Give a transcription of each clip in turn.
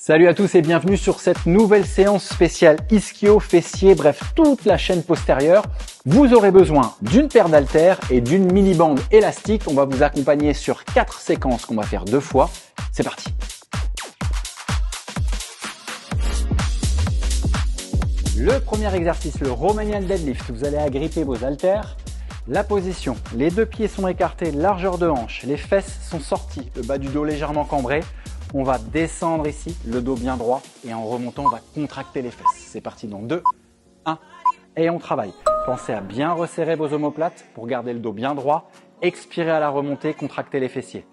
Salut à tous et bienvenue sur cette nouvelle séance spéciale ischio, fessier, bref toute la chaîne postérieure. Vous aurez besoin d'une paire d'haltères et d'une mini bande élastique. On va vous accompagner sur 4 séquences qu'on va faire 2 fois. C'est parti. Le premier exercice, le Romanian deadlift. Vous allez agripper vos haltères. La position, les 2 pieds sont écartés, largeur de hanche, les fesses sont sorties, le bas du dos légèrement cambré. On va descendre ici, le dos bien droit et en remontant, on va contracter les fesses. C'est parti dans 2, 1 et on travaille. Pensez à bien resserrer vos omoplates pour garder le dos bien droit. Expirez à la remontée, contractez les fessiers.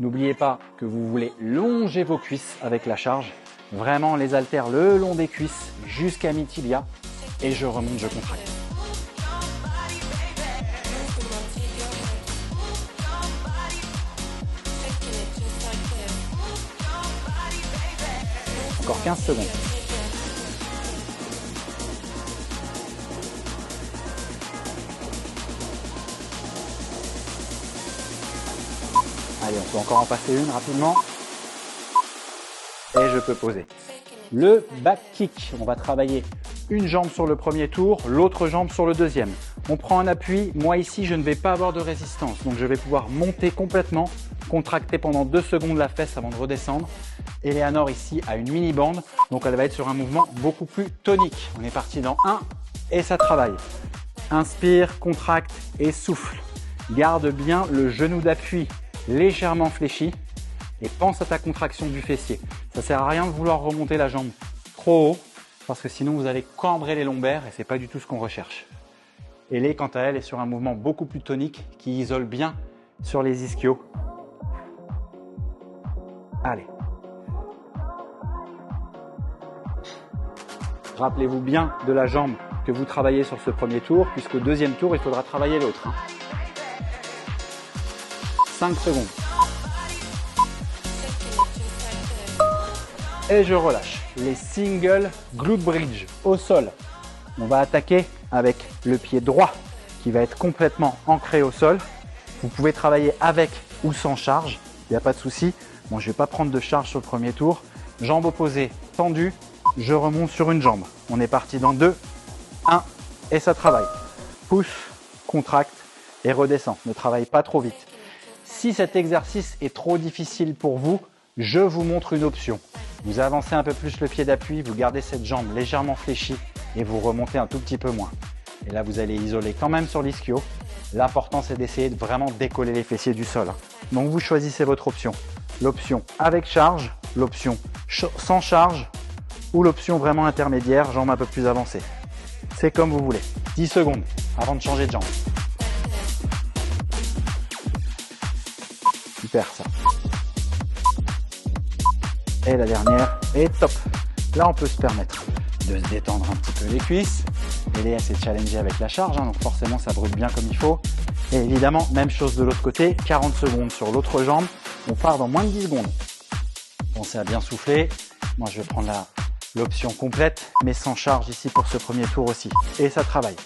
N'oubliez pas que vous voulez longer vos cuisses avec la charge. Vraiment les haltères le long des cuisses jusqu'à mi-tibia et je remonte, je contracte. Encore 15 secondes. Allez, on peut encore en passer une rapidement. Et je peux poser. Le back kick, on va travailler une jambe sur le premier tour, l'autre jambe sur le deuxième. On prend un appui. Moi ici, je ne vais pas avoir de résistance. Donc je vais pouvoir monter complètement, contracter pendant 2 secondes la fesse avant de redescendre. Eleanor ici a une mini bande, donc elle va être sur un mouvement beaucoup plus tonique. On est parti dans 1 et ça travaille. Inspire, contracte et souffle. Garde bien le genou d'appui légèrement fléchi et pense à ta contraction du fessier. Ça ne sert à rien de vouloir remonter la jambe trop haut parce que sinon vous allez cambrer les lombaires et ce n'est pas du tout ce qu'on recherche. Elé, quant à elle, est sur un mouvement beaucoup plus tonique qui isole bien sur les ischios. Allez. Rappelez-vous bien de la jambe que vous travaillez sur ce premier tour, puisqu'au deuxième tour, il faudra travailler l'autre. 5 secondes. Et je relâche. Les single glute bridge au sol. On va attaquer avec le pied droit qui va être complètement ancré au sol. Vous pouvez travailler avec ou sans charge, il n'y a pas de souci. Bon, je ne vais pas prendre de charge sur le premier tour. Jambe opposée tendue. Je remonte sur une jambe. On est parti dans 2, 1 et ça travaille. Pousse, contracte et redescend. Ne travaille pas trop vite. Si cet exercice est trop difficile pour vous, je vous montre une option. Vous avancez un peu plus le pied d'appui, vous gardez cette jambe légèrement fléchie et vous remontez un tout petit peu moins. Et là, vous allez isoler quand même sur l'ischio. L'important, c'est d'essayer de vraiment décoller les fessiers du sol. Donc, vous choisissez votre option. L'option avec charge, l'option sans charge, ou l'option vraiment intermédiaire, jambe un peu plus avancée. C'est comme vous voulez. 10 secondes avant de changer de jambe. Super ça. Et la dernière, et top. Là, on peut se permettre de se détendre un petit peu les cuisses. Et Léa s'est challengée avec la charge, donc forcément, ça brûle bien comme il faut. Et évidemment, même chose de l'autre côté, 40 secondes sur l'autre jambe. On part dans moins de 10 secondes. Pensez à bien souffler. Moi, je vais prendre l'option complète, mais sans charge ici pour ce premier tour aussi. Et ça travaille.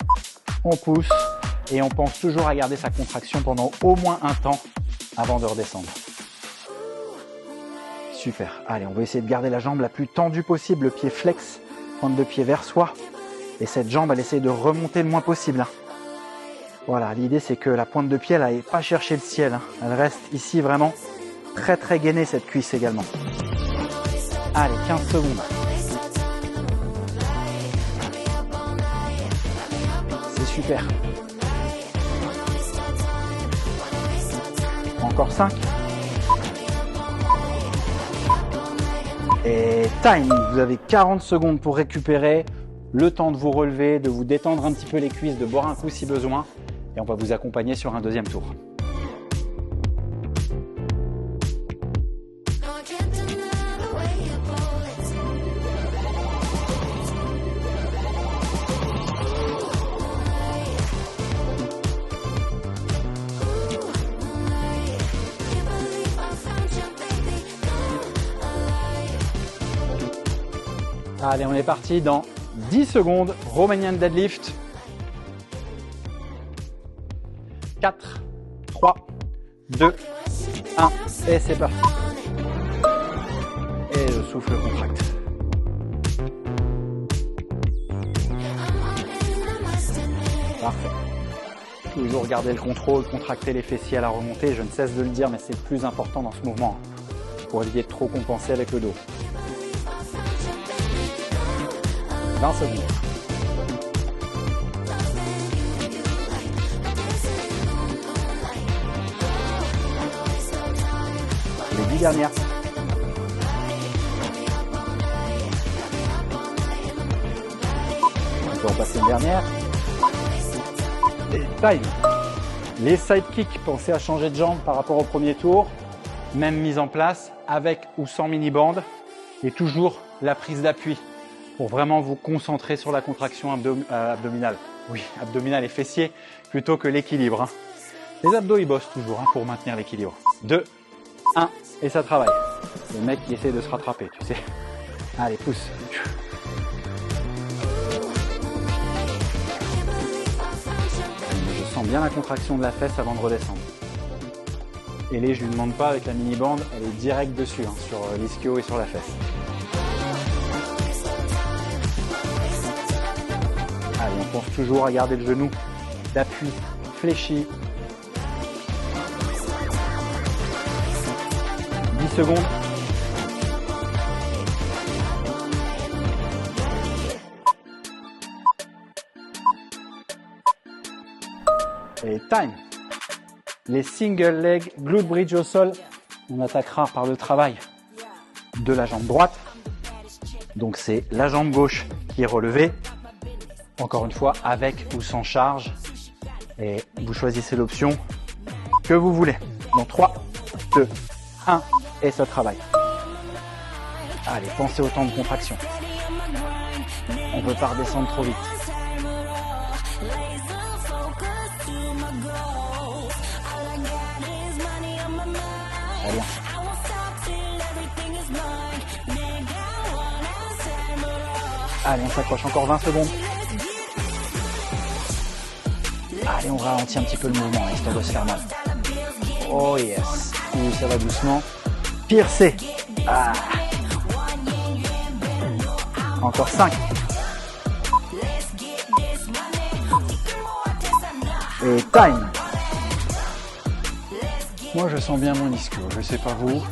On pousse et on pense toujours à garder sa contraction pendant au moins un temps avant de redescendre. Super. Allez, on va essayer de garder la jambe la plus tendue possible, le pied flex, pointe de pied vers soi. Et cette jambe, elle essaie de remonter le moins possible. Voilà, l'idée c'est que la pointe de pied, elle n'aille pas chercher le ciel. Elle reste ici vraiment très très gainée cette cuisse également. Allez, 15 secondes. Super. Encore 5. Et time. Vous avez 40 secondes pour récupérer. Le temps de vous relever, de vous détendre un petit peu les cuisses, de boire un coup si besoin. Et on va vous accompagner sur un deuxième tour. Allez, on est parti dans 10 secondes. Romanian deadlift. 4, 3, 2, 1 et c'est parti. Et je souffle contracte. Parfait. Toujours garder le contrôle, contracter les fessiers à la remontée. Je ne cesse de le dire, mais c'est le plus important dans ce mouvement, pour éviter de trop compenser avec le dos. 20 secondes. Les 10 dernières. On peut en passer une dernière. Et time. Les side kicks, pensez à changer de jambe par rapport au premier tour. Même mise en place, avec ou sans mini-band. Et toujours la prise d'appui pour vraiment vous concentrer sur la contraction abdominale. Oui, abdominale et fessier plutôt que l'équilibre. Hein. Les abdos, ils bossent toujours pour maintenir l'équilibre. 2, 1, et ça travaille. Le mec qui essaie de se rattraper, tu sais. Allez, pousse. Je sens bien la contraction de la fesse avant de redescendre. Et je lui demande pas avec la mini-bande, elle est direct dessus, sur l'ischio et sur la fesse. Allez, on pense toujours à garder le genou d'appui fléchi. 10 secondes. Et time. Les single leg glute bridge au sol, on attaquera par le travail de la jambe droite. Donc c'est la jambe gauche qui est relevée. Encore une fois, avec ou sans charge. Et vous choisissez l'option que vous voulez. Donc 3, 2, 1 et ça travaille. Allez, pensez au temps de contraction. On ne peut pas redescendre trop vite. Très bien. Allez, on s'accroche encore 20 secondes. Allez, on ralentit un petit peu le mouvement, histoire de se faire mal. Oh yes. Ça va doucement. Piercer. Ah. Encore 5. Et time. Moi, je sens bien mon ischio. Je sais pas vous.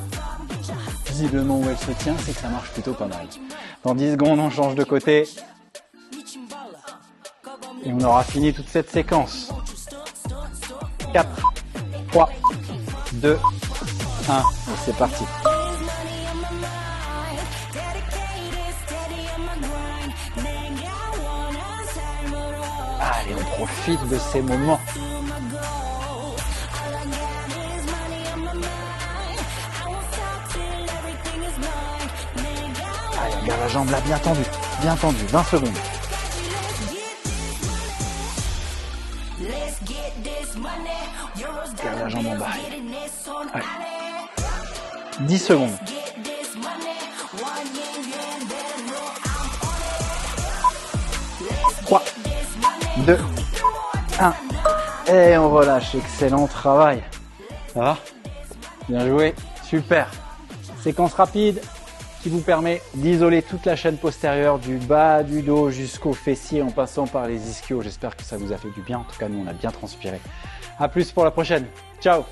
Visiblement où elle se tient, c'est que ça marche plutôt pas mal. Dans 10 secondes, on change de côté. Et on aura fini toute cette séquence. 4, 3, 2, 1. Et c'est parti. Allez, on profite de ces moments. Allez, on garde la jambe là bien tendue. 20 secondes. Garde la jambe en bas. Allez. 10 secondes. Trois, 2, 1. Et on relâche. Excellent travail. Ça va? Bien joué. Super. Séquence rapide qui vous permet d'isoler toute la chaîne postérieure du bas du dos jusqu'au fessier en passant par les ischios. J'espère que ça vous a fait du bien. En tout cas, nous, on a bien transpiré. À plus pour la prochaine. Ciao!